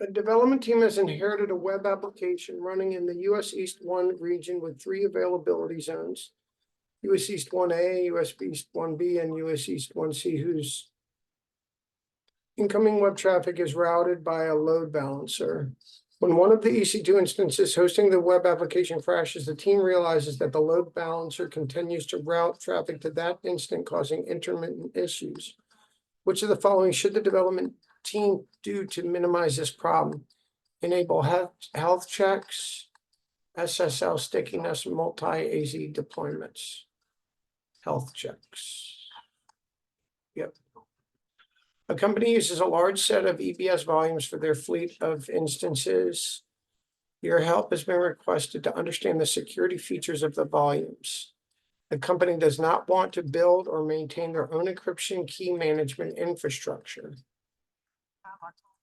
A development team has inherited a web application running in the US East 1 region with 3 availability zones. US East 1A, US East 1B, and US East 1C, whose incoming web traffic is routed by a load balancer. When one of the EC2 instances hosting the web application crashes, the team realizes that the load balancer continues to route traffic to that instant, causing intermittent issues. Which of the following should the development team do to minimize this problem? Enable health checks, SSL stickiness, multi-AZ deployments. Health checks. Yep. A company uses a large set of EBS volumes for their fleet of instances. Your help has been requested to understand the security features of the volumes. The company does not want to build or maintain their own encryption key management infrastructure.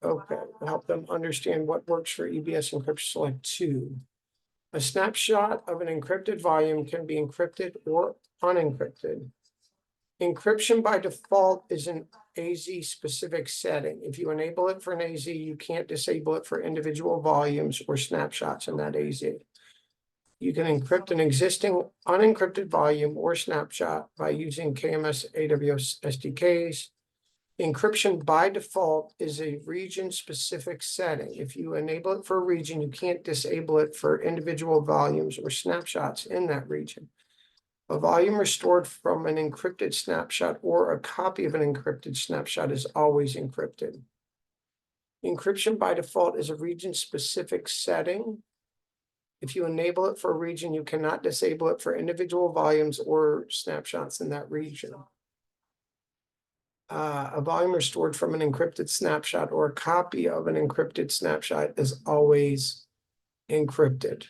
Okay, help them understand what works for EBS encryption. Select 2. A snapshot of an encrypted volume can be encrypted or unencrypted. Encryption by default is an AZ specific setting. If you enable it for an AZ, you can't disable it for individual volumes or snapshots in that AZ. You can encrypt an existing unencrypted volume or snapshot by using KMS AWS SDKs. Encryption by default is a region-specific setting. If you enable it for a region, you can't disable it for individual volumes or snapshots in that region. A volume restored from an encrypted snapshot or a copy of an encrypted snapshot is always encrypted. Encryption by default is a region-specific setting. If you enable it for a region, you cannot disable it for individual volumes or snapshots in that region. A volume restored from an encrypted snapshot or a copy of an encrypted snapshot is always encrypted.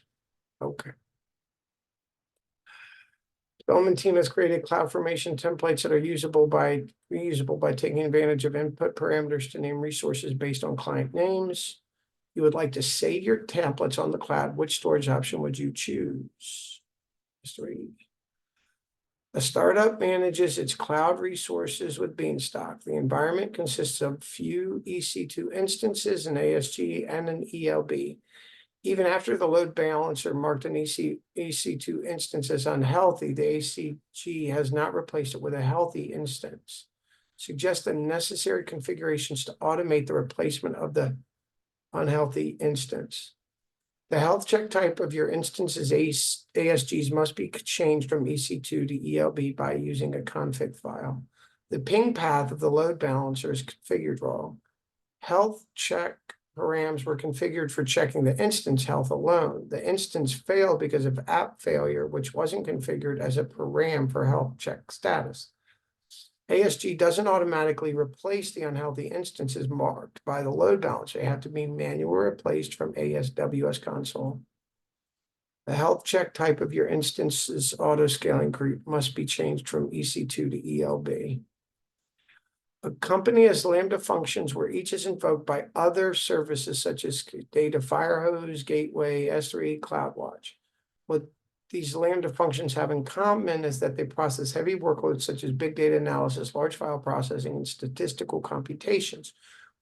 Okay. Development team has created CloudFormation templates that are reusable by taking advantage of input parameters to name resources based on client names. You would like to save your templates on the cloud. Which storage option would you choose? 3. A startup manages its cloud resources with Beanstalk. The environment consists of few EC2 instances, an ASG, and an ELB. Even after the load balancer marked an EC2 instance as unhealthy, the ACG has not replaced it with a healthy instance. Suggest the necessary configurations to automate the replacement of the unhealthy instance. The health check type of your instance's ASGs must be changed from EC2 to ELB by using a config file. The ping path of the load balancer is configured wrong. Health check params were configured for checking the instance health alone. The instance failed because of app failure, which wasn't configured as a param for health check status. ASG doesn't automatically replace the unhealthy instances marked by the load balancer. They have to be manually replaced from AWS console. The health check type of your instance's auto-scaling group must be changed from EC2 to ELB. A company has Lambda functions where each is invoked by other services such as Data Firehose, Gateway, S3, CloudWatch. What these Lambda functions have in common is that they process heavy workloads such as big data analysis, large file processing, and statistical computations.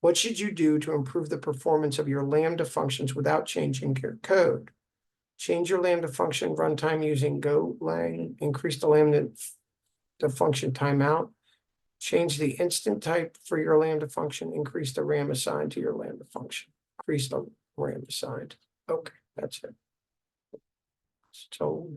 What should you do to improve the performance of your Lambda functions without changing your code? Change your Lambda function runtime using Golang, increase the Lambda function timeout, change the instant type for your Lambda function, increase the RAM assigned to your Lambda function, increase the RAM assigned. Okay, that's it. So